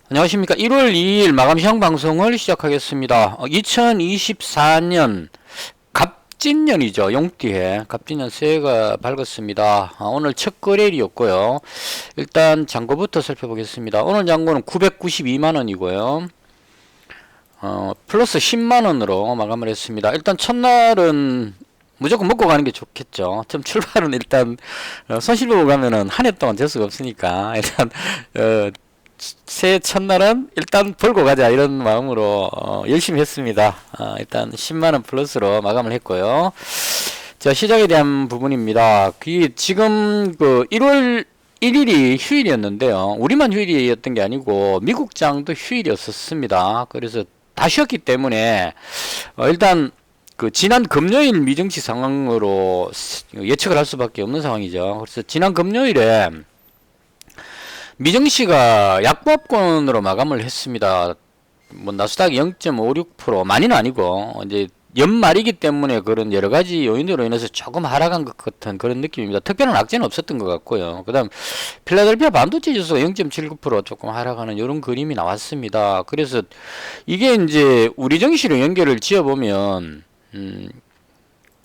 안녕하십니까. 1월 2일 마감 시황 방송을 시작하겠습니다. 2024년 갑진년이죠. 용띠해 갑진년 새해가 밝았습니다. 오늘 첫 거래일이었고요. 일단 잔고부터 살펴보겠습니다. 오늘 잔고는 992만원이고요. 플러스 10만원으로 마감을 했습니다. 일단 첫날은 무조건 먹고 가는 게 좋겠죠. 좀 출발은 일단 손실 보고 가면은 한 해 동안 될 수가 없으니까 일단 새해 첫날은 일단 벌고 가자 이런 마음으로 열심히 했습니다. 일단 10만원 플러스로 마감을 했고요. 자, 시장에 대한 부분입니다. 지금 1월 1일이 휴일이었는데요. 우리만 휴일이었던 게 아니고 미국장도 휴일이었습니다. 그래서 다 쉬었기 때문에 일단 지난 금요일 미증시 상황으로 예측을 할 수밖에 없는 상황이죠. 그래서 지난 금요일에 미증시가 약보합권으로 마감을 했습니다. 나스닥 0.56% 많이는 아니고 이제 연말이기 때문에 그런 여러 가지 요인으로 인해서 조금 하락한 것 같은 그런 느낌입니다. 특별한 악재는 없었던 것 같고요. 그다음 필라델피아 반도체 지수가 0.79% 조금 하락하는 이런 그림이 나왔습니다. 그래서 이게 이제 우리 증시로 연결을 지어보면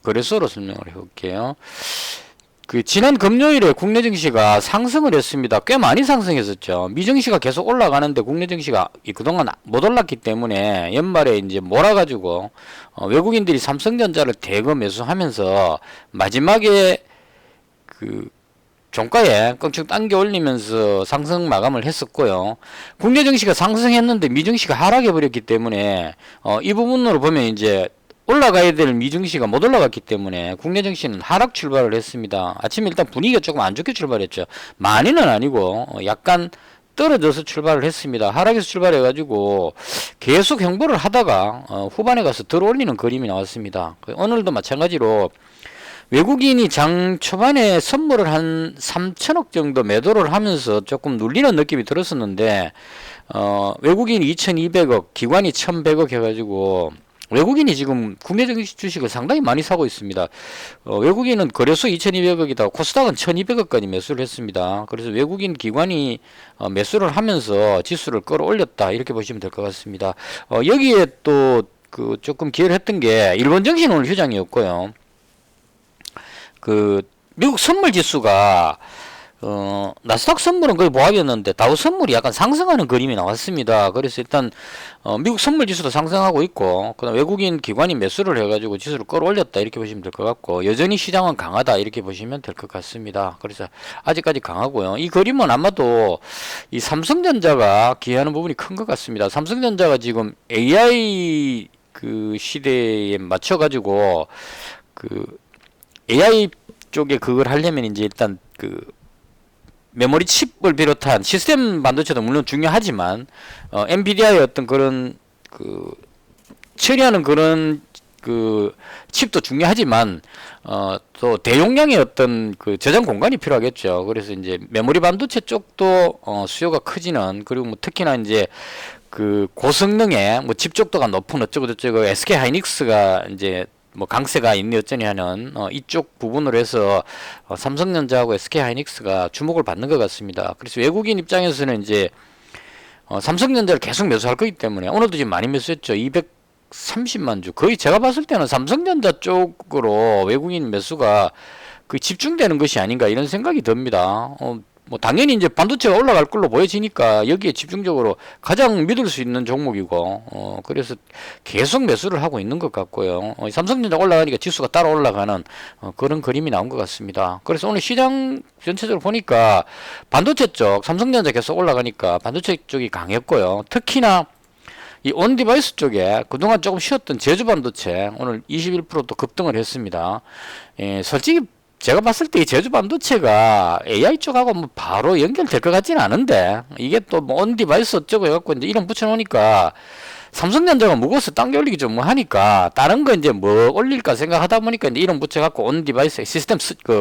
거래소로 설명을 해볼게요. 지난 금요일에 국내 증시가 상승을 했습니다. 꽤 많이 상승했었죠. 미증시가 계속 올라가는데 국내 증시가 그동안 못 올랐기 때문에 연말에 이제 몰아가지고 외국인들이 삼성전자를 대거 매수하면서 마지막에 종가에 껑충 당겨 올리면서 상승 마감을 했었고요. 국내 증시가 상승했는데 미증시가 하락해 버렸기 때문에 이 부분으로 보면 이제 올라가야 될 미증시가 못 올라갔기 때문에 국내 증시는 하락 출발을 했습니다. 아침에 일단 분위기가 조금 안 좋게 출발했죠. 많이는 아니고 약간 떨어져서 출발을 했습니다. 하락에서 출발해가지고 계속 행보를 하다가 후반에 가서 들어올리는 그림이 나왔습니다. 오늘도 마찬가지로 외국인이 장 초반에 선물을 한 3천억 정도 매도를 하면서 조금 눌리는 느낌이 들었었는데 외국인이 2200억, 기관이 1100억 해가지고 외국인이 지금 국내 주식을 상당히 많이 사고 있습니다. 외국인은 거래소 2200억이다. 코스닥은 1200억까지 매수를 했습니다. 그래서 외국인 기관이 매수를 하면서 지수를 끌어올렸다. 이렇게 보시면 될 것 같습니다. 여기에 또 조금 기여를 했던 게 일본 증시는 오늘 휴장이었고요. 미국 선물 지수가 나스닥 선물은 거의 보합이었는데 다우 선물이 약간 상승하는 그림이 나왔습니다. 그래서 일단 미국 선물 지수도 상승하고 있고 그다음 외국인 기관이 매수를 해가지고 지수를 끌어올렸다 이렇게 보시면 될 것 같고 여전히 시장은 강하다 이렇게 보시면 될 것 같습니다. 그래서 아직까지 강하고요. 이 그림은 아마도 이 삼성전자가 기여하는 부분이 큰 것 같습니다. 삼성전자가 지금 AI 시대에 맞춰가지고 AI 쪽에 그걸 하려면 이제 일단 메모리 칩을 비롯한 시스템 반도체도 물론 중요하지만 엔비디아의 어떤 그런 처리하는 그런 칩도 중요하지만 또 대용량의 어떤 저장 공간이 필요하겠죠. 그래서 이제 메모리 반도체 쪽도 수요가 크지는 그리고 뭐 특히나 이제 고성능의 칩 쪽도가 높은 어쩌고 저쩌고 SK 하이닉스가 이제 강세가 있네 어쩌니 하는 이쪽 부분으로 해서 삼성전자하고 SK 하이닉스가 주목을 받는 것 같습니다. 그래서 외국인 입장에서는 이제 삼성전자를 계속 매수할 거기 때문에 오늘도 지금 많이 매수했죠. 230만 주. 거의 제가 봤을 때는 삼성전자 쪽으로 외국인 매수가 집중되는 것이 아닌가 이런 생각이 듭니다. 당연히 이제 반도체가 올라갈 걸로 보여지니까 여기에 집중적으로 가장 믿을 수 있는 종목이고, 그래서 계속 매수를 하고 있는 것 같고요. 삼성전자 올라가니까 지수가 따라 올라가는 그런 그림이 나온 것 같습니다. 그래서 오늘 시장 전체적으로 보니까 반도체 쪽, 삼성전자 계속 올라가니까 반도체 쪽이 강했고요. 특히나 이 온디바이스 쪽에 그동안 조금 쉬었던 제주 반도체 오늘 21%또 급등을 했습니다. 솔직히 제가 봤을 때 이 제주 반도체가 AI 쪽하고 바로 연결될 것 같지는 않은데 이게 또 온디바이스 어쩌고 해갖고 이제 이름 붙여놓으니까 삼성전자가 무거워서 당겨 올리기 좀 하니까 다른 거 이제 올릴까 생각하다 보니까 이제 이름 붙여갖고 온디바이스 시스템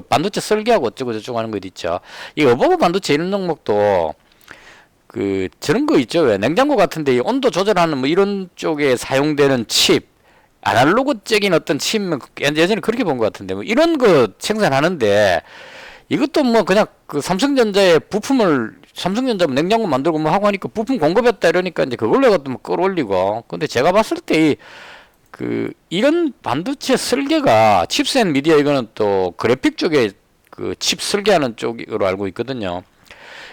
반도체 설계하고 어쩌고 저쩌고 하는 거 있죠. 이 어버버 반도체 이런 종목도 저런 거 있죠. 왜 냉장고 같은데 이 온도 조절하는 이런 쪽에 사용되는 칩 아날로그적인 어떤 칩 예전에 그렇게 본 것 같은데 이런 거 생산하는데 이것도 그냥 삼성전자의 부품을 삼성전자 뭐 냉장고 만들고 뭐 하고 하니까 부품 공급했다 이러니까 이제 그걸로 해가 또 뭐 끌어올리고. 근데 제가 봤을 때 이런 반도체 설계가 칩셋 미디어 이거는 또 그래픽 쪽에 그 칩 설계하는 쪽으로 알고 있거든요.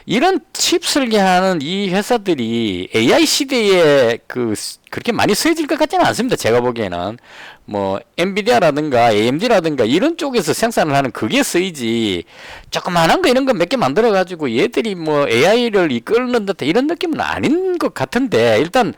이런 칩 설계하는 이 회사들이 AI 시대에 그렇게 많이 쓰여질 것 같지는 않습니다. 제가 보기에는 뭐 엔비디아라든가 AMD라든가 이런 쪽에서 생산을 하는 그게 쓰이지, 조그만한 거 이런 거 몇 개 만들어 가지고 얘들이 뭐 AI를 이끌는 듯 이런 느낌은 아닌 것 같은데, 일단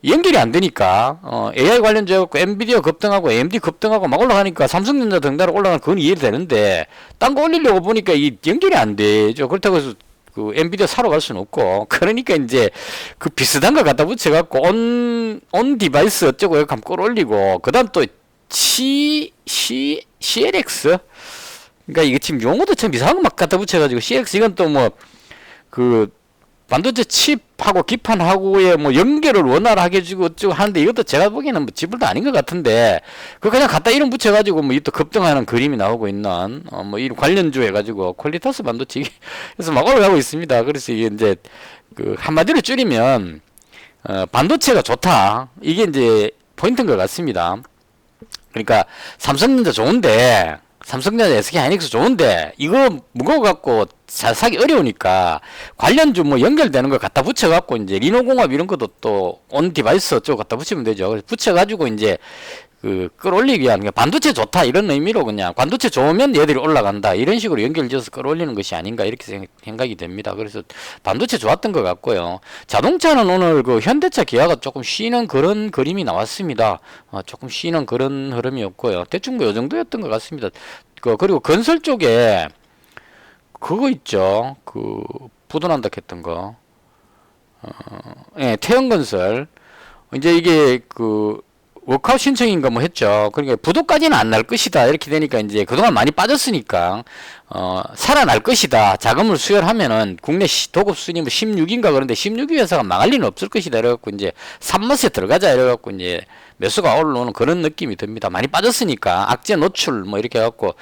연결이 안 되니까 AI 관련돼 갖고 엔비디아 급등하고 AMD 급등하고 막 올라가니까 삼성전자 등단으로 올라가는 그건 이해되는데, 딴 거 올리려고 보니까 이 연결이 안 되죠. 그렇다고 해서 그 엔비디아 사러 갈 수는 없고, 그러니까 이제 그 비슷한 거 갖다 붙여 갖고 온 디바이스 어쩌고 이렇게 한번 끌어올리고, 그다음 또 CLX, 그러니까 이게 지금 용어도 참 이상한 거 막 갖다 붙여 가지고 CLX, 이건 또 뭐 반도체 칩하고 기판하고의 뭐 연결을 원활하게 해주고 어쩌고 하는데, 이것도 제가 보기에는 뭐 지불도 아닌 것 같은데, 그거 그냥 갖다 이름 붙여가지고 뭐 또 급등하는 그림이 나오고 있는 뭐 이런 관련주 해가지고 퀄리터스 반도체 그래서 막 올라가고 있습니다. 그래서 이게 이제 한마디로 줄이면 반도체가 좋다, 이게 이제 포인트인 것 같습니다. 그러니까 삼성전자 좋은데, 삼성전자 SK하이닉스 좋은데 이거 무거워 갖고 잘 사기 어려우니까 관련주 뭐 연결되는 거 갖다 붙여 갖고 이제 리노공업 이런 것도 또 온 디바이스 어쩌고 갖다 붙이면 되죠. 그래서 붙여 가지고 이제 끌어올리기 위한, 반도체 좋다 이런 의미로 그냥 반도체 좋으면 얘들이 올라간다 이런 식으로 연결지어서 끌어올리는 것이 아닌가 이렇게 생각이 됩니다. 그래서 반도체 좋았던 것 같고요. 자동차는 오늘 현대차 기아가 조금 쉬는 그런 그림이 나왔습니다. 조금 쉬는 그런 흐름이었고요. 대충 뭐 요 정도였던 것 같습니다. 그리고 건설 쪽에 그거 있죠. 부도난다 했던 거. 예, 태형건설. 이제 이게 워크아웃 신청인가 뭐 했죠. 그러니까 부도까지는 안 날 것이다 이렇게 되니까, 이제 그동안 많이 빠졌으니까 살아날 것이다, 자금을 수혈하면은 국내 도급 순위 뭐 16인가 그런데 16위 회사가 망할 리는 없을 것이다 이래갖고 이제 삽맛에 들어가자 이래갖고 이제 매수가 올라오는 그런 느낌이 듭니다. 많이 빠졌으니까 악재 노출 뭐 이렇게 해갖고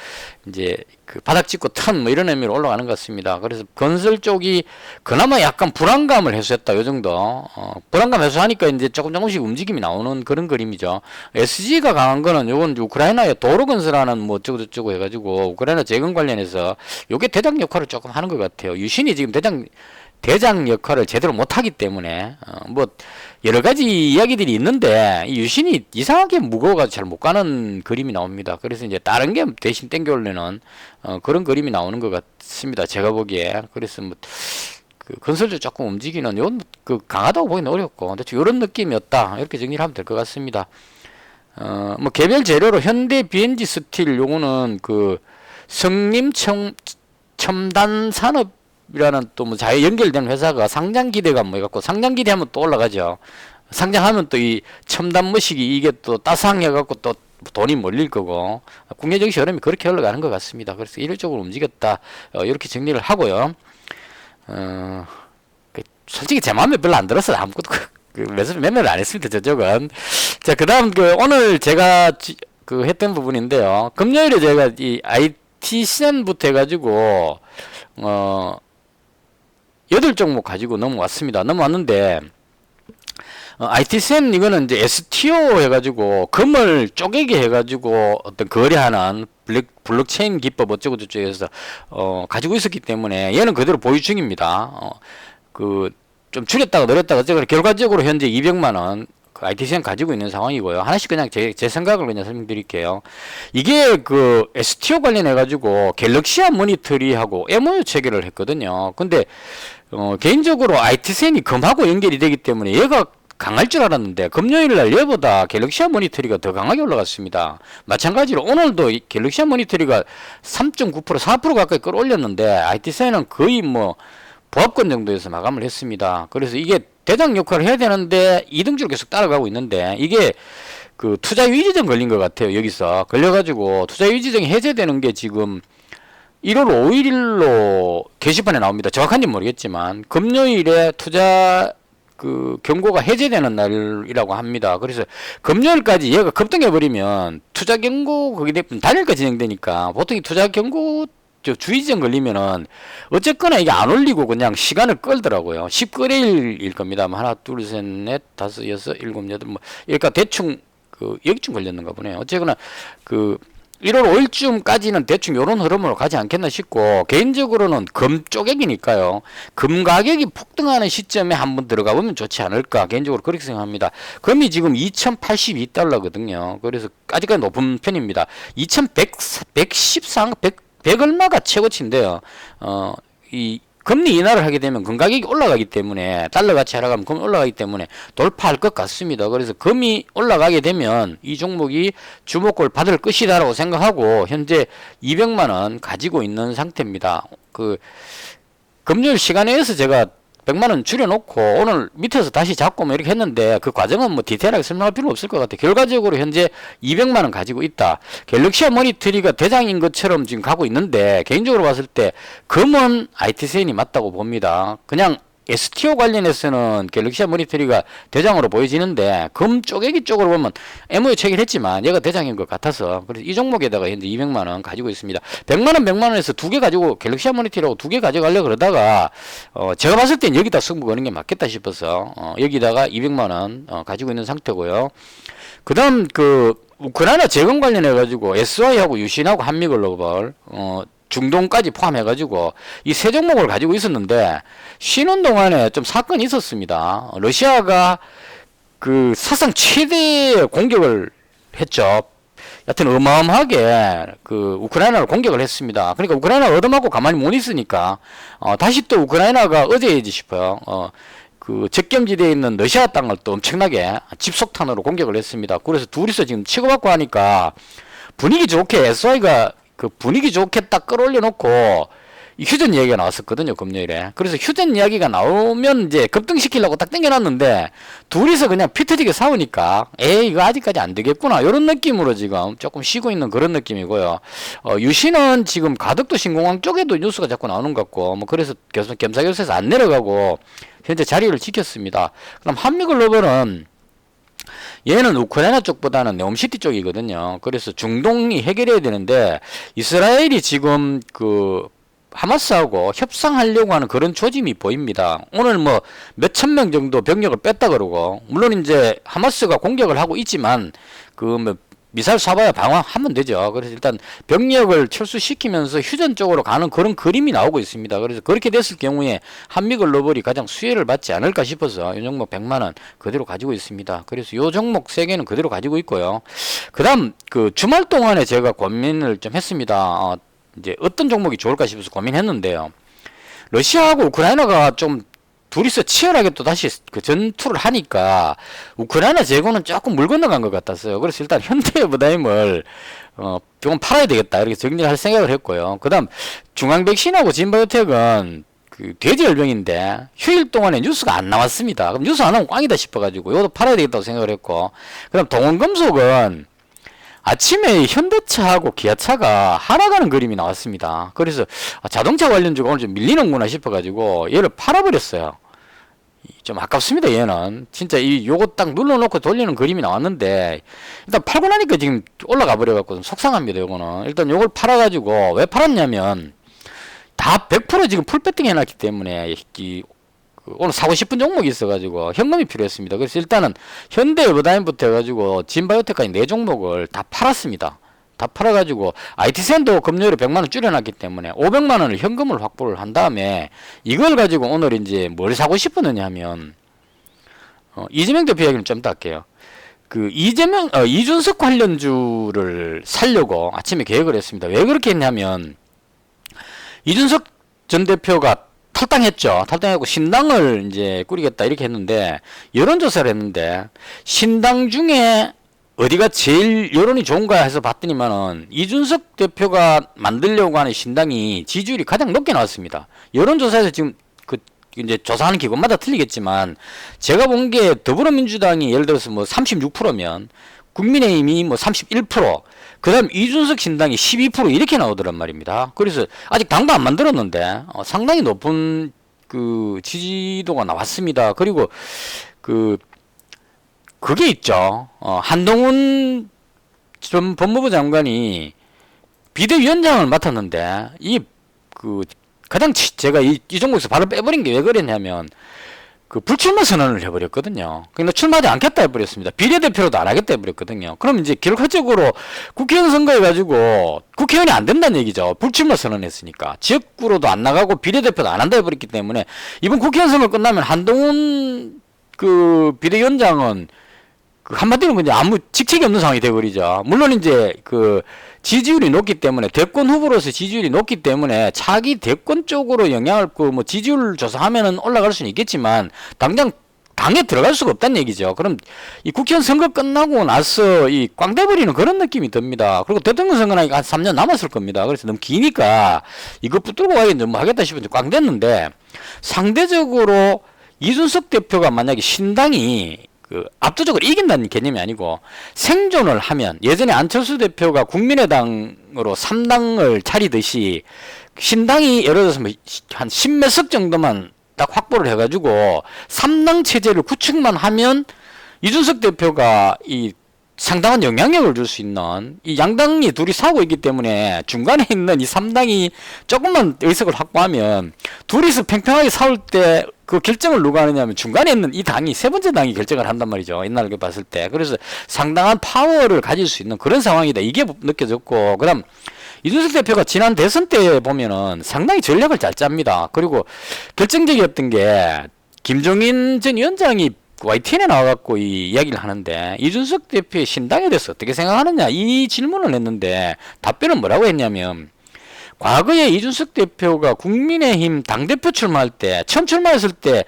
이제 바닥 찍고 턴 뭐 이런 의미로 올라가는 것 같습니다. 그래서 건설 쪽이 그나마 약간 불안감을 해소했다 요 정도. 불안감 해소하니까 이제 조금씩 움직임이 나오는 그런 그림이죠. SG가 강한 거는 요건 우크라이나에 도로 건설하는 뭐 어쩌고저쩌고 해가지고 우크라이나 재건 관련해서 요게 대장 역할을 조금 하는 것 같아요. 유신이 지금 대장 역할을 제대로 못하기 때문에 뭐 여러 가지 이야기들이 있는데, 이 유신이 이상하게 무거워가지고 잘 못 가는 그림이 나옵니다. 그래서 이제 다른 게 대신 땡겨올리는 그런 그림이 나오는 것 같습니다. 제가 보기에. 그래서 뭐 건설도 조금 움직이는 요건 강하다고 보기는 어렵고, 대충 이런 느낌이었다 이렇게 정리를 하면 될 것 같습니다. 뭐 개별 재료로 현대 BNG 스틸 요거는 성림 첨단 산업 이라는 또 뭐 자유 연결된 회사가 상장 기대가 뭐 해갖고, 상장 기대하면 또 올라가죠. 상장하면 또 이 첨단 머시기 이게 또 따상해갖고 또 돈이 몰릴 거고, 국내 증시 흐름이 그렇게 흘러가는 것 같습니다. 그래서 이런 쪽으로 움직였다 이렇게 정리를 하고요. 솔직히 제 마음에 별로 안 들어서 아무것도 매매를 안 했습니다. 저쪽은. 자, 그다음 오늘 제가 했던 부분인데요. 금요일에 제가 이 IT센부터 해가지고 8종목 가지고 넘어왔는데, IT센 이거는 이제 STO 해가지고 금을 쪼개게 해가지고 어떤 거래하는 블록체인 기법 어쩌고저쩌고 해서 가지고 있었기 때문에 얘는 그대로 보유 중입니다. 좀 줄였다가 늘렸다가 어쩌고 결과적으로 현재 200만원 ITC는 가지고 있는 상황이고요. 하나씩 그냥 제 생각을 그냥 설명드릴게요. 이게 STO 관련해가지고 갤럭시아 모니터리하고 MOU 체결을 했거든요. 근데, 개인적으로 ITC이 금하고 연결이 되기 때문에 얘가 강할 줄 알았는데, 금요일날 얘보다 갤럭시아 모니터리가 더 강하게 올라갔습니다. 마찬가지로 오늘도 갤럭시아 모니터리가 3.9% 4% 가까이 끌어올렸는데, ITC는 거의 뭐, 보합권 정도에서 마감을 했습니다. 그래서 이게 대장 역할을 해야 되는데 2등주로 계속 따라가고 있는데, 이게 투자 유지증 걸린 것 같아요. 여기서 걸려가지고 투자 유지증이 해제되는 게 지금 1월 5일로 게시판에 나옵니다. 정확한지 모르겠지만 금요일에 투자 경고가 해제되는 날이라고 합니다. 그래서 금요일까지 얘가 급등해버리면 투자 경고 그게 단일까 진행되니까 보통 이 투자 경고 저 주의점 걸리면은 어쨌거나 이게 안 올리고 그냥 시간을 끌더라고요. 10거래일일 겁니다. 뭐 하나, 둘, 셋, 넷, 다섯, 여섯, 일곱, 여덟, 뭐, 그러니까 대충 여기쯤 걸렸는가 보네요. 어쨌거나 1월 5일쯤까지는 대충 요런 흐름으로 가지 않겠나 싶고, 개인적으로는 금 쪼개기니까요. 금 가격이 폭등하는 시점에 한번 들어가 보면 좋지 않을까, 개인적으로 그렇게 생각합니다. 금이 지금 2182달러거든요. 그래서 아직까지 높은 편입니다. 2113, 100 얼마가 최고치인데요. 이 금리 인하를 하게 되면 금 가격이 올라가기 때문에, 달러 가치 하락하면 금이 올라가기 때문에 돌파할 것 같습니다. 그래서 금이 올라가게 되면 이 종목이 주목을 받을 것이다라고 생각하고 현재 200만원 가지고 있는 상태입니다. 금요일 시간에서 제가 100만원 줄여놓고 오늘 밑에서 다시 잡고 뭐 이렇게 했는데, 그 과정은 뭐 디테일하게 설명할 필요 없을 것 같아요. 결과적으로 현재 200만원 가지고 있다. 갤럭시와 모니터리가 대장인 것처럼 지금 가고 있는데, 개인적으로 봤을 때 금은 IT센이 맞다고 봅니다. 그냥 STO 관련해서는 갤럭시와 모니터리가 대장으로 보여지는데, 금 쪼개기 쪽으로 보면 MOU 체결했지만 얘가 대장인 것 같아서, 그래서 이 종목에다가 현재 200만원 가지고 있습니다. 100만원 100만원에서 두 개 가지고, 갤럭시와 모니터리라고 두 개 가져가려고 그러다가 제가 봤을 땐 여기다 승부 거는 게 맞겠다 싶어서 여기다가 200만원 가지고 있는 상태고요. 그 다음 우크라이나 재건 관련해 가지고 SY하고 유신하고 한미글로벌 중동까지 포함해가지고 이 세 종목을 가지고 있었는데, 쉬는 동안에 좀 사건이 있었습니다. 러시아가 사상 최대 공격을 했죠. 여튼 어마어마하게 우크라이나를 공격을 했습니다. 그러니까 우크라이나가 얻어맞고 가만히 못 있으니까 다시 또 우크라이나가 어제이지 싶어요. 접경지대에 있는 러시아 땅을 또 엄청나게 집속탄으로 공격을 했습니다. 그래서 둘이서 지금 치고받고 하니까 분위기 좋게 SY가 분위기 좋게 딱 끌어올려 놓고 휴전 이야기가 나왔었거든요, 금요일에. 그래서 휴전 이야기가 나오면 이제 급등시키려고 딱 당겨놨는데, 둘이서 그냥 피 터지게 싸우니까 에이 이거 아직까지 안 되겠구나 이런 느낌으로 지금 조금 쉬고 있는 그런 느낌이고요. 유신은 지금 가덕도 신공항 쪽에도 뉴스가 자꾸 나오는 것 같고, 뭐 그래서 계속 겸사겸사해서 안 내려가고 현재 자리를 지켰습니다. 그럼 한미글로벌은 얘는 우크라이나 쪽보다는 네옴시티 쪽이거든요. 그래서 중동이 해결해야 되는데, 이스라엘이 지금 하마스하고 협상하려고 하는 그런 조짐이 보입니다. 오늘 뭐 몇천 명 정도 병력을 뺐다 그러고, 물론 이제 하마스가 공격을 하고 있지만 뭐 미사일 쏴봐야 방어하면 되죠. 그래서 일단 병력을 철수시키면서 휴전 쪽으로 가는 그런 그림이 나오고 있습니다. 그래서 그렇게 됐을 경우에 한미글로벌이 가장 수혜를 받지 않을까 싶어서 이 종목 100만원 그대로 가지고 있습니다. 그래서 이 종목 3개는 그대로 가지고 있고요. 그 다음 주말 동안에 제가 고민을 좀 했습니다. 이제 어떤 종목이 좋을까 싶어서 고민했는데요. 러시아하고 우크라이나가 좀 둘이서 치열하게 또 다시 전투를 하니까 우크라이나 재고는 조금 물 건너간 것 같았어요. 그래서 일단 현대해버다임을 조금 팔아야 되겠다 이렇게 정리를 할 생각을 했고요. 그 다음 중앙백신하고 진바이오텍은 돼지열병인데 휴일 동안에 뉴스가 안 나왔습니다. 그럼 뉴스 안 나오면 꽝이다 싶어가지고 이것도 팔아야 되겠다고 생각을 했고, 그 다음 동원금속은 아침에 현대차하고 기아차가 하락하는 그림이 나왔습니다. 그래서 자동차 관련주가 오늘 좀 밀리는구나 싶어가지고 얘를 팔아버렸어요. 좀 아깝습니다. 얘는 진짜 요거 딱 눌러놓고 돌리는 그림이 나왔는데, 일단 팔고 나니까 지금 올라가 버려갖고 좀 속상합니다. 요거는 일단 요걸 팔아가지고, 왜 팔았냐면 다 100% 지금 풀배팅 해놨기 때문에 오늘 사고 싶은 종목이 있어가지고 현금이 필요했습니다. 그래서 일단은 현대에버다임부터 해가지고 진바이오텍까지 4종목을 다 팔았습니다. 다 팔아가지고 IT센도 금요일에 100만원 줄여놨기 때문에 500만원을 현금을 확보를 한 다음에 이걸 가지고 오늘 이제 뭘 사고 싶었느냐 하면 이재명 대표 이야기는 좀 이따 할게요. 이준석 관련주를 살려고 아침에 계획을 했습니다. 왜 그렇게 했냐면, 이준석 전 대표가 탈당했죠. 탈당하고 신당을 이제 꾸리겠다 이렇게 했는데, 여론조사를 했는데 신당 중에 어디가 제일 여론이 좋은가 해서 봤더니만은 이준석 대표가 만들려고 하는 신당이 지지율이 가장 높게 나왔습니다. 여론조사에서 지금 이제 조사하는 기관마다 틀리겠지만 제가 본 게 더불어민주당이 예를 들어서 뭐 36%면 국민의힘이 뭐 31%, 그 다음 이준석 신당이 12% 이렇게 나오더란 말입니다. 그래서 아직 당도 안 만들었는데 상당히 높은 지지도가 나왔습니다. 그리고 그게 있죠. 한동훈 전 법무부 장관이 비대위원장을 맡았는데 그 가장 제가 이 종목에서 바로 빼버린 게 왜 그랬냐면 그 불출마 선언을 해버렸거든요. 근데 출마하지 않겠다 해버렸습니다. 비례대표로도 안 하겠다 해버렸거든요. 그럼 이제 결과적으로 국회의원 선거해가지고 국회의원이 안 된다는 얘기죠. 불출마 선언했으니까. 지역구로도 안 나가고 비례대표도 안 한다 해버렸기 때문에 이번 국회의원 선거 끝나면 한동훈 그 비대위원장은 그 한마디로 그냥 아무 직책이 없는 상황이 돼버리죠. 물론 이제 그 지지율이 높기 때문에 대권 후보로서 지지율이 높기 때문에 차기 대권 쪽으로 영향을 그 뭐 지지율 조사하면은 올라갈 수는 있겠지만 당장 당에 들어갈 수가 없다는 얘기죠. 그럼 이 국회의원 선거 끝나고 나서 이 꽝돼버리는 그런 느낌이 듭니다. 그리고 대통령 선거는 한 3년 남았을 겁니다. 그래서 너무 기니까 이거 붙들고 가기 너무 하겠다 싶은데 꽝됐는데 상대적으로 이준석 대표가 만약에 신당이 그 압도적으로 이긴다는 개념이 아니고 생존을 하면 예전에 안철수 대표가 국민의당으로 3당을 차리듯이 신당이 예를 들어서 한 10몇 석 정도만 딱 확보를 해가지고 3당 체제를 구축만 하면 이준석 대표가 이 상당한 영향력을 줄 수 있는 이 양당이 둘이 싸우고 있기 때문에 중간에 있는 이 3당이 조금만 의석을 확보하면 둘이서 팽팽하게 싸울 때 그 결정을 누가 하느냐면 중간에 있는 이 당이 세 번째 당이 결정을 한단 말이죠. 옛날에 봤을 때. 그래서 상당한 파워를 가질 수 있는 그런 상황이다. 이게 느껴졌고 그다음 이준석 대표가 지난 대선 때 보면은 상당히 전략을 잘 짭니다. 그리고 결정적이었던 게 김종인 전 위원장이 YTN에 나와갖고 이 이야기를 하는데 이준석 대표의 신당에 대해서 어떻게 생각하느냐 이 질문을 했는데 답변은 뭐라고 했냐면 과거에 이준석 대표가 국민의힘 당대표 출마할 때 처음 출마했을 때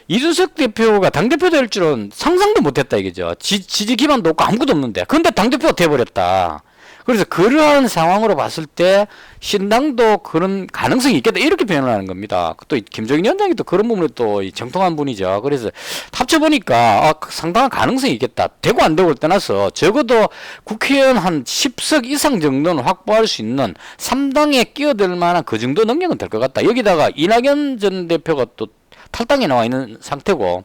이준석 대표가 당대표 될 줄은 상상도 못했다 이거죠. 지지 기반도 없고 아무것도 없는데 근데 당대표가 돼버렸다. 그래서 그러한 상황으로 봤을 때 신당도 그런 가능성이 있겠다 이렇게 표현을 하는 겁니다. 또 김종인 위원장이 또 그런 부분에 또 정통한 분이죠. 그래서 합쳐보니까 상당한 가능성이 있겠다. 되고 안 되고를 떠나서 적어도 국회의원 한 10석 이상 정도는 확보할 수 있는 3당에 끼어들 만한 그 정도 능력은 될 것 같다. 여기다가 이낙연 전 대표가 또 탈당에 나와 있는 상태고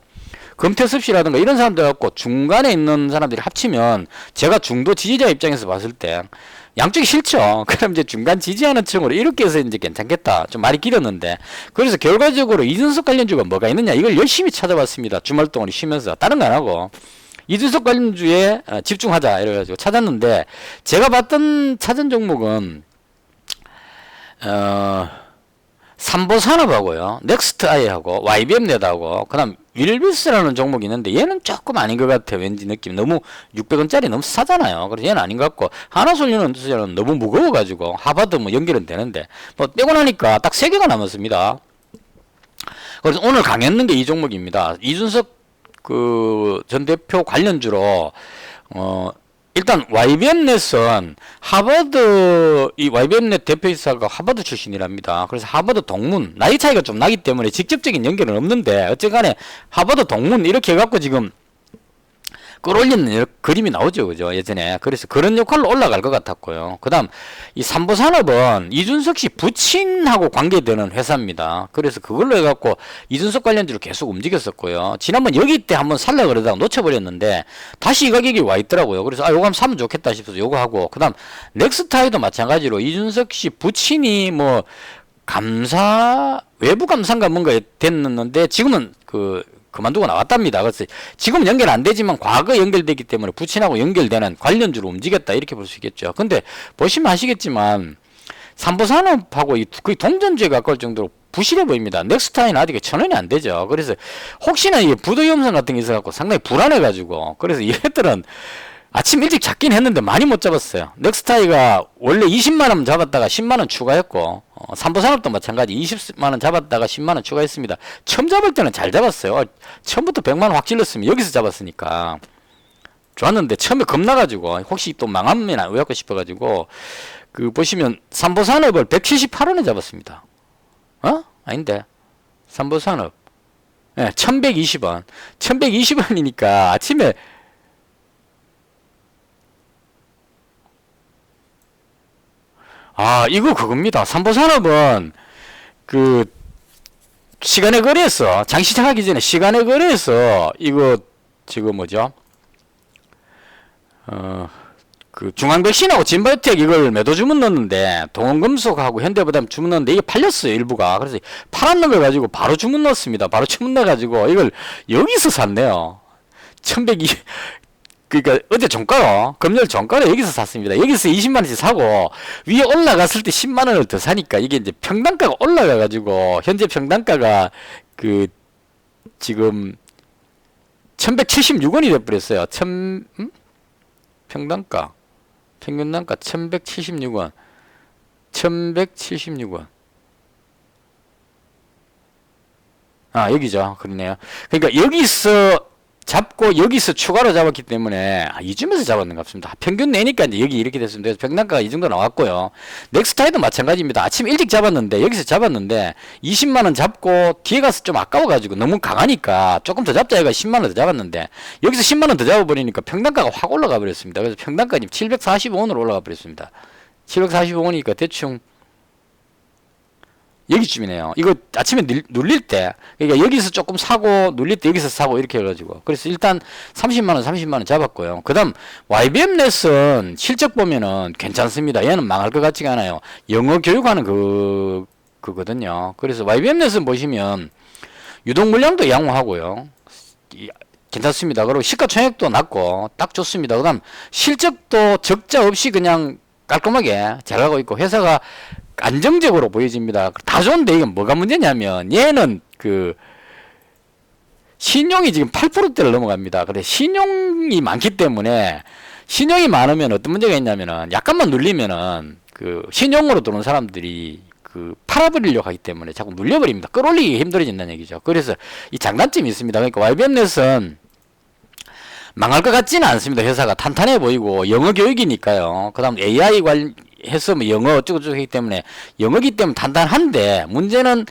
금태섭 씨라든가 이런 사람들 갖고 중간에 있는 사람들이 합치면 제가 중도 지지자 입장에서 봤을 때 양쪽이 싫죠. 그럼 이제 중간 지지하는 층으로 이렇게 해서 이제 괜찮겠다. 좀 말이 길었는데 그래서 결과적으로 이준석 관련주가 뭐가 있느냐 이걸 열심히 찾아봤습니다. 주말 동안 쉬면서 다른 거 안 하고 이준석 관련주에 집중하자 이래가지고 찾았는데 제가 봤던 찾은 종목은 삼보산업하고요, 넥스트아이하고 YBM넷하고 그다음 윌비스라는 종목이 있는데 얘는 조금 아닌 것 같아요. 왠지 느낌 너무 600원짜리 너무 싸잖아요. 그래서 얘는 아닌 것 같고 하나솔루는 너무 무거워가지고 하버드 뭐 연결은 되는데 뭐 빼고 나니까 딱 3개가 남았습니다. 그래서 오늘 강했는 게 이 종목입니다. 이준석 그 전 대표 관련주로 일단 YBM넷은 하버드 이 YBM넷 대표이사가 하버드 출신이랍니다. 그래서 하버드 동문 나이 차이가 좀 나기 때문에 직접적인 연결은 없는데 어쨌간에 하버드 동문 이렇게 해갖고 지금 끌어올리는 그림이 나오죠, 그죠? 예전에. 그래서 그런 역할로 올라갈 것 같았고요. 그 다음, 이 삼보산업은 이준석 씨 부친하고 관계되는 회사입니다. 그래서 그걸로 해갖고 이준석 관련주로 계속 움직였었고요. 지난번 여기 때 한번 살려 그러다가 놓쳐버렸는데 다시 이 가격이 와 있더라고요. 그래서 요거 한번 사면 좋겠다 싶어서 요거 하고. 그 다음, 넥스타이도 마찬가지로 이준석 씨 부친이 뭐, 외부 감사인가 뭔가 됐는데 지금은 그만두고 나왔답니다. 그래서 지금은 연결 안 되지만 과거 연결되기 때문에 부친하고 연결되는 관련주로 움직였다 이렇게 볼 수 있겠죠. 근데 보시면 아시겠지만 삼보산업하고 거의 동전주에 가까울 정도로 부실해 보입니다. 넥스타이는 아직 1,000원이 안 되죠. 그래서 혹시나 이게 부도위험성 같은 게 있어갖고 상당히 불안해가지고 그래서 얘들은 아침 일찍 잡긴 했는데 많이 못 잡았어요. 넥스타이가 원래 20만원 잡았다가 10만원 추가했고 삼보산업도 마찬가지 20만원 잡았다가 10만원 추가했습니다. 처음 잡을 때는 잘 잡았어요. 처음부터 100만원 확 질렀으면 여기서 잡았으니까 좋았는데 처음에 겁나가지고 혹시 또 망하면 안 왜갖고 싶어가지고 보시면 삼보산업을 178원에 잡았습니다. 아닌데 삼보산업 1120원 1120원이니까 아침에 이거 그겁니다. 삼보산업은 시간의 거래에서 장 시작하기 전에 시간의 거래에서 이거 지금 뭐죠? 그 중앙백신하고 진바이오텍 이걸 매도 주문 넣었는데 동원금속하고 현대보담 주문 넣었는데 이게 팔렸어요 일부가. 그래서 팔았는 걸 가지고 바로 주문 넣었습니다. 바로 주문 넣어가지고 이걸 여기서 샀네요. 1100이 그러니까 어제 종가로 금요일 종가로 여기서 샀습니다. 여기서 20만원씩 사고 위에 올라갔을 때 10만원을 더 사니까 이게 이제 평단가가 올라가가지고 현재 평단가가 그 지금 1176원이 돼버렸어요. 평단가 평균단가 1176원 1176원 아 여기죠. 그러네요. 그러니까 여기서 잡고 여기서 추가로 잡았기 때문에 이쯤에서 잡았는 것 같습니다. 평균 내니까 이제 여기 이렇게 됐습니다. 그래서 평단가가 이 정도 나왔고요. 넥스타이도 마찬가지입니다. 아침 일찍 잡았는데 여기서 잡았는데 20만원 잡고 뒤에 가서 좀 아까워가지고 너무 강하니까 조금 더 잡자 해가 10만원 더 잡았는데 여기서 10만원 더 잡아버리니까 평단가가 확 올라가 버렸습니다. 그래서 평단가 지금 745원으로 올라가 버렸습니다. 745원이니까 대충 여기쯤이네요. 이거 아침에 눌릴 때, 그러니까 여기서 조금 사고, 눌릴 때 여기서 사고, 이렇게 해가지고. 그래서 일단 30만원, 30만원 잡았고요. 그 다음, YBM넷은 실적 보면은 괜찮습니다. 얘는 망할 것 같지가 않아요. 영어 교육하는 그거든요. 그래서 YBM넷은 보시면, 유동 물량도 양호하고요. 괜찮습니다. 그리고 시가총액도 낮고, 딱 좋습니다. 그 다음, 실적도 적자 없이 그냥 깔끔하게 잘 가고 있고, 회사가 안정적으로 보여집니다. 다 좋은데 이건 뭐가 문제냐면 얘는 그 신용이 지금 8%대를 넘어갑니다. 그래 신용이 많기 때문에 신용이 많으면 어떤 문제가 있냐면은 약간만 눌리면은 그 신용으로 들어온 사람들이 그 팔아버리려고 하기 때문에 자꾸 눌려버립니다. 끌어올리기 힘들어진다는 얘기죠. 그래서 이 장단점이 있습니다. 그러니까 YBM넷은 망할 것 같지는 않습니다. 회사가 탄탄해 보이고 영어 교육이니까요. 그 다음 AI 해서 뭐 영어 어쩌고저쩌고 하기 때문에 영어기 때문에 단단한데 문제는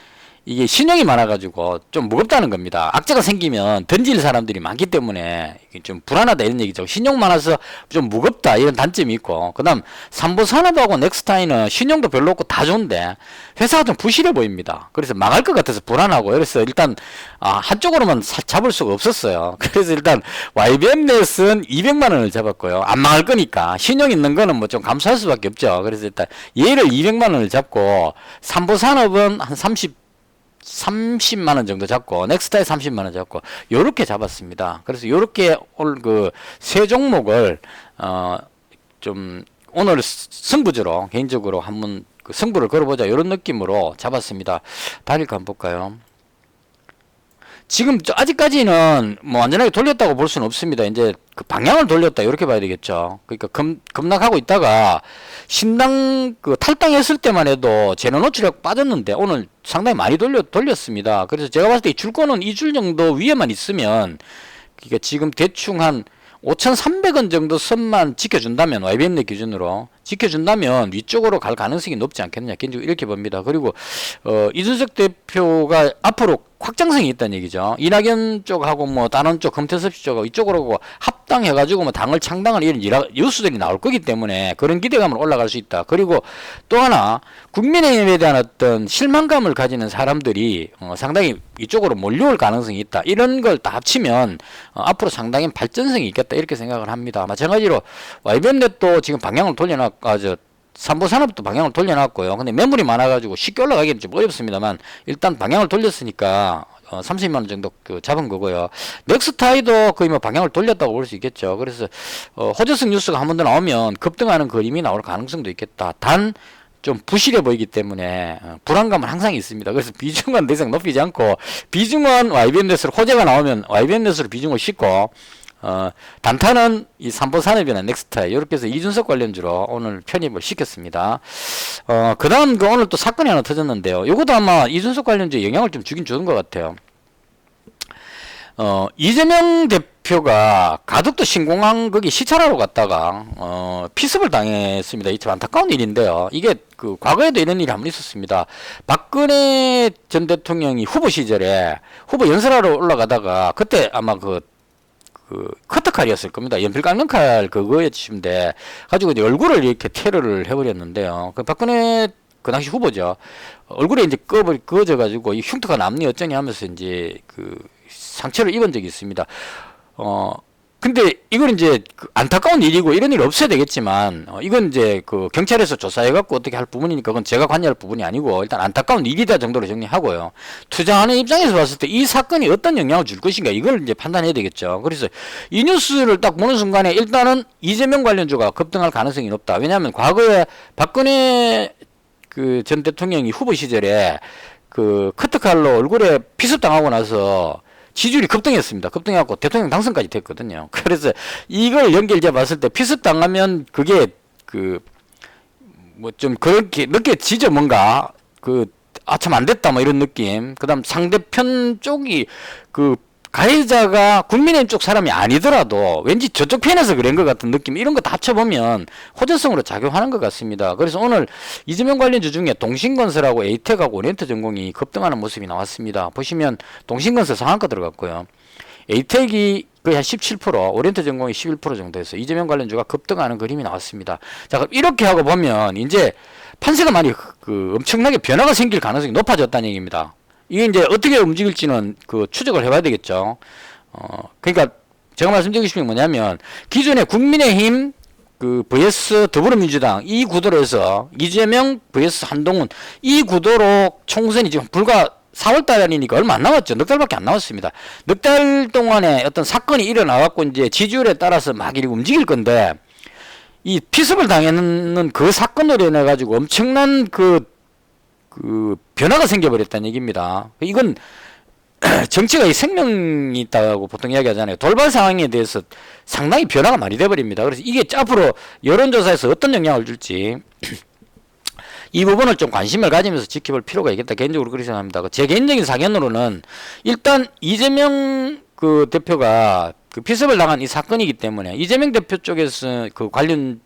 이게 신용이 많아가지고 좀 무겁다는 겁니다. 악재가 생기면 던질 사람들이 많기 때문에 좀 불안하다 이런 얘기죠. 신용 많아서 좀 무겁다 이런 단점이 있고 그 다음 삼보산업하고 넥스타이는 신용도 별로 없고 다 좋은데 회사가 좀 부실해 보입니다. 그래서 망할 것 같아서 불안하고 그래서 일단 한쪽으로만 잡을 수가 없었어요. 그래서 일단 YBM넷은 200만원을 잡았고요. 안 망할 거니까 신용 있는 거는 뭐 좀 감수할 수밖에 없죠. 그래서 일단 얘를 200만원을 잡고 삼보산업은 한 30만원 정도 잡고 넥스타에 30만원 잡고 요렇게 잡았습니다. 그래서 요렇게 그 세 종목을 좀 오늘 승부주로 개인적으로 한번 그 승부를 걸어보자 요런 느낌으로 잡았습니다. 단일가 한번 볼까요? 지금 아직까지는 뭐 완전하게 돌렸다고 볼 수는 없습니다. 이제 그 방향을 돌렸다 이렇게 봐야 되겠죠. 그러니까 급락하고 있다가 신당 그 탈당했을 때만 해도 재료 노출력 빠졌는데 오늘 상당히 많이 돌렸습니다. 그래서 제가 봤을 때 줄거는 2줄 정도 위에만 있으면 그러니까 지금 대충 한 5,300원 정도 선만 지켜준다면 YBM넷 기준으로 지켜준다면 위쪽으로 갈 가능성이 높지 않겠느냐 개인적으로 이렇게 봅니다. 그리고 이준석 대표가 앞으로 확장성이 있다는 얘기죠. 이낙연 쪽하고 뭐 다른 쪽 금태섭 쪽하고 이쪽으로 합당해가지고 뭐 당을 창당을 이런 뉴스들이 나올 거기 때문에 그런 기대감을 올라갈 수 있다. 그리고 또 하나 국민의힘에 대한 어떤 실망감을 가지는 사람들이 상당히 이쪽으로 몰려올 가능성이 있다. 이런 걸 다 합치면 앞으로 상당히 발전성이 있겠다 이렇게 생각을 합니다. 마찬가지로 YBM넷도 지금 방향을 삼보산업도 방향을 돌려놨고요. 근데 매물이 많아가지고 쉽게 올라가기는 좀 어렵습니다만 일단 방향을 돌렸으니까 30만원 정도 그 잡은 거고요. 넥스타이도 거의 뭐 방향을 돌렸다고 볼 수 있겠죠. 그래서 호재성 뉴스가 한 번 더 나오면 급등하는 그림이 나올 가능성도 있겠다. 단 좀 부실해 보이기 때문에 불안감은 항상 있습니다. 그래서 비중은 더 이상 높이지 않고 비중은 YBM넷으로 호재가 나오면 YBM넷으로 비중을 싣고 단타는 이 삼보산업이나 넥스타이 이렇게 해서 이준석 관련주로 오늘 편입을 시켰습니다. 그 다음 오늘 또 사건이 하나 터졌는데요. 이것도 아마 이준석 관련주에 영향을 좀 주긴 주는 것 같아요. 이재명 대표가 가덕도 신공항 거기 시찰하러 갔다가 피습을 당했습니다. 이 참 안타까운 일인데요. 이게 그 과거에도 이런 일이 한 번 있었습니다. 박근혜 전 대통령이 후보 시절에 후보 연설하러 올라가다가 그때 아마 그 커터칼이었을 겁니다. 연필 깎는 칼 그거였는데 가지고 이제 얼굴을 이렇게 테러를 해버렸는데요. 그 박근혜 그 당시 후보죠. 얼굴에 이제 그어져 가지고 이 흉터가 남니 어쩌니 하면서 이제 그 상처를 입은 적이 있습니다. 근데 이건 이제 그 안타까운 일이고 이런 일 없어야 되겠지만 이건 이제 그 경찰에서 조사해 갖고 어떻게 할 부분이니까 그건 제가 관여할 부분이 아니고 일단 안타까운 일이다 정도로 정리하고요. 투자하는 입장에서 봤을 때 이 사건이 어떤 영향을 줄 것인가 이걸 이제 판단해야 되겠죠. 그래서 이 뉴스를 딱 보는 순간에 일단은 이재명 관련주가 급등할 가능성이 높다. 왜냐하면 과거에 박근혜 그 전 대통령이 후보 시절에 그 커트칼로 얼굴에 피습당하고 나서 지지율이 급등했습니다. 급등해갖고 대통령 당선까지 됐거든요. 그래서 이걸 연결지어 봤을 때 피습당하면 그게 그 뭐 좀 그렇게 느껴지죠. 뭔가 그 아 참 안 됐다 뭐 이런 느낌. 그다음 상대편 쪽이 그 가해자가 국민의힘 쪽 사람이 아니더라도 왠지 저쪽 편에서 그런 것 같은 느낌 이런 거 다 합쳐보면 호전성으로 작용하는 것 같습니다. 그래서 오늘 이재명 관련주 중에 동신건설하고 에이텍하고 오리엔트전공이 급등하는 모습이 나왔습니다. 보시면 동신건설 상한가 들어갔고요. 에이텍이 거의 한 17%, 오리엔트전공이 11% 정도 해서 이재명 관련주가 급등하는 그림이 나왔습니다. 자, 그럼 이렇게 하고 보면 이제 판세가 많이 그 엄청나게 변화가 생길 가능성이 높아졌다는 얘기입니다. 이게 이제 어떻게 움직일지는 그 추적을 해봐야 되겠죠. 그러니까 제가 말씀드리고 싶은 게 뭐냐면 기존에 국민의힘 그 vs 더불어민주당 이 구도로 해서 이재명 vs 한동훈 이 구도로 총선이 지금 불과 4월달이니까 얼마 안 남았죠. 넉 달밖에 안 남았습니다. 넉 달 동안에 어떤 사건이 일어나갖고 이제 지지율에 따라서 막 이렇게 움직일 건데 이 피습을 당했는 그 사건으로 인해 가지고 엄청난 그 변화가 생겨버렸다는 얘기입니다. 이건 정치가 이 생명이 있다고 보통 이야기하잖아요. 돌발 상황에 대해서 상당히 변화가 많이 돼버립니다. 그래서 이게 앞으로 여론조사에서 어떤 영향을 줄지 이 부분을 좀 관심을 가지면서 지켜볼 필요가 있겠다. 개인적으로 그렇게 생각합니다. 제 개인적인 사견으로는 일단 이재명 그 대표가 그 피습을 당한 이 사건이기 때문에 이재명 대표 쪽에서 그 관련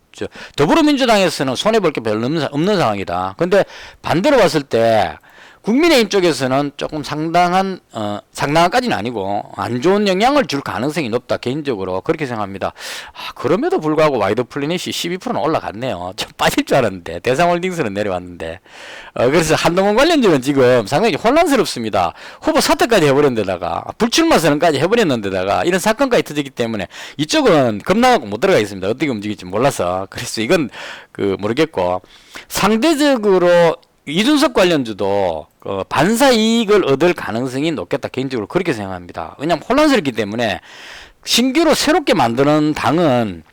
더불어민주당에서는 손해볼 게 별로 없는 상황이다. 근데 반대로 봤을 때 국민의힘 쪽에서는 조금 상당한까지는 아니고 안 좋은 영향을 줄 가능성이 높다. 개인적으로 그렇게 생각합니다. 그럼에도 불구하고 와이드 플래닛이 12%는 올라갔네요. 좀 빠질 줄 알았는데 대상홀딩스는 내려왔는데 그래서 한동훈 관련주는 지금 상당히 혼란스럽습니다. 후보 사퇴까지 해버린 데다가 불출마 선언까지 해버렸는 데다가 이런 사건까지 터지기 때문에 이쪽은 겁나갖고 못 들어가 있습니다. 어떻게 움직일지 몰라서. 그래서 이건 그 모르겠고 상대적으로 이준석 관련주도 반사 이익을 얻을 가능성이 높겠다. 개인적으로 그렇게 생각합니다. 왜냐하면 혼란스럽기 때문에 신규로 새롭게 만드는 당은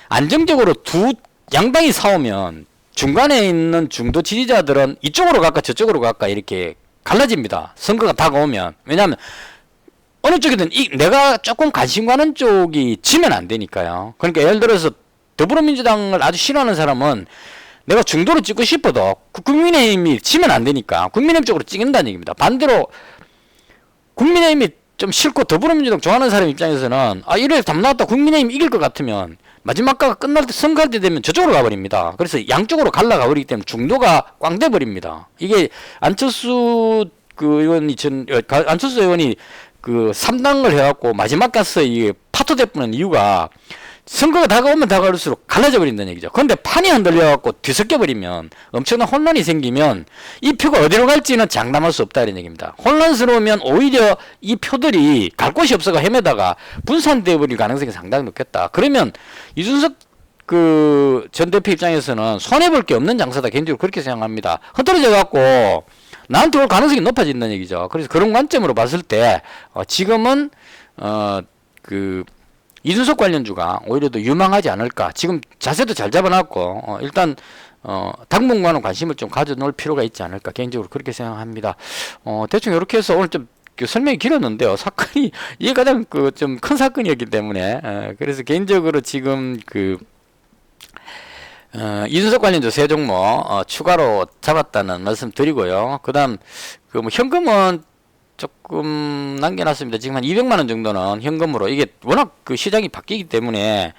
안정적으로 두 양당이 싸우면 중간에 있는 중도 지지자들은 이쪽으로 갈까 저쪽으로 갈까 이렇게 갈라집니다. 선거가 다가오면. 왜냐하면 어느 쪽이든 내가 조금 관심 가는 쪽이 지면 안 되니까요. 그러니까 예를 들어서 더불어민주당을 아주 싫어하는 사람은 내가 중도로 찍고 싶어도 국민의힘이 지면 안 되니까 국민의힘 쪽으로 찍는다는 얘기입니다. 반대로 국민의힘이 좀 싫고 더불어민주당 좋아하는 사람 입장에서는 이래 답 나왔다 국민의힘 이길 것 같으면 마지막가 끝날 때 선거할 때 되면 저쪽으로 가버립니다. 그래서 양쪽으로 갈라가 버리기 때문에 중도가 꽝 돼 버립니다. 이게 안철수 안철수 의원이 그 3당을 해갖고 마지막 가서 이게 파토 돼버리는 이유가 선거가 다가오면 다가올수록 갈라져 버린다는 얘기죠. 그런데 판이 흔들려갖고 뒤섞여 버리면 엄청난 혼란이 생기면 이 표가 어디로 갈지는 장담할 수 없다 이런 얘기입니다. 혼란스러우면 오히려 이 표들이 갈 곳이 없어가 헤매다가 분산되어 버릴 가능성이 상당히 높겠다. 그러면 이준석 그 전 대표 입장에서는 손해볼 게 없는 장사다. 개인적으로 그렇게 생각합니다. 흐트러져 갖고 나한테 올 가능성이 높아진다는 얘기죠. 그래서 그런 관점으로 봤을 때 지금은 이준석 관련주가 오히려 더 유망하지 않을까. 지금 자세도 잘 잡아놨고 일단 당분간은 관심을 좀 가져놓을 필요가 있지 않을까. 개인적으로 그렇게 생각합니다. 대충 이렇게 해서 오늘 좀 설명이 길었는데요. 사건이 이게 가장 좀 큰 사건이었기 때문에 그래서 개인적으로 지금 이준석 관련주 세 종목 추가로 잡았다는 말씀 드리고요. 그다음 뭐 현금은 조금 남겨놨습니다. 지금 한 200만원 정도는 현금으로 이게 워낙 그 시장이 바뀌기 때문에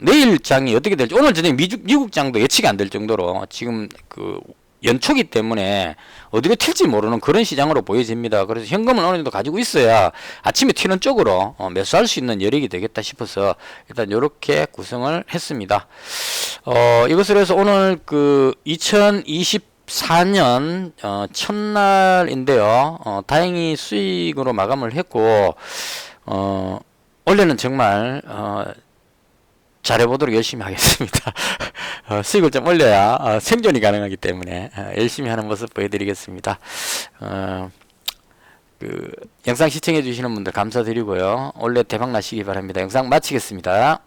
내일 장이 어떻게 될지 오늘 저녁 미국 장도 예측이 안 될 정도로 지금 그 연초기 때문에 어디로 튈지 모르는 그런 시장으로 보여집니다. 그래서 현금을 어느 정도 가지고 있어야 아침에 튀는 쪽으로 매수할 수 있는 여력이 되겠다 싶어서 일단 이렇게 구성을 했습니다. 이것으로 해서 오늘 그 2024년 첫날인데요. 다행히 수익으로 마감을 했고 오늘 올해는 정말 잘해보도록 열심히 하겠습니다. 수익을 좀 올려야 생존이 가능하기 때문에 열심히 하는 모습 보여드리겠습니다. 그 영상 시청해 주시는 분들 감사드리고요. 올해 대박 나시기 바랍니다. 영상 마치겠습니다.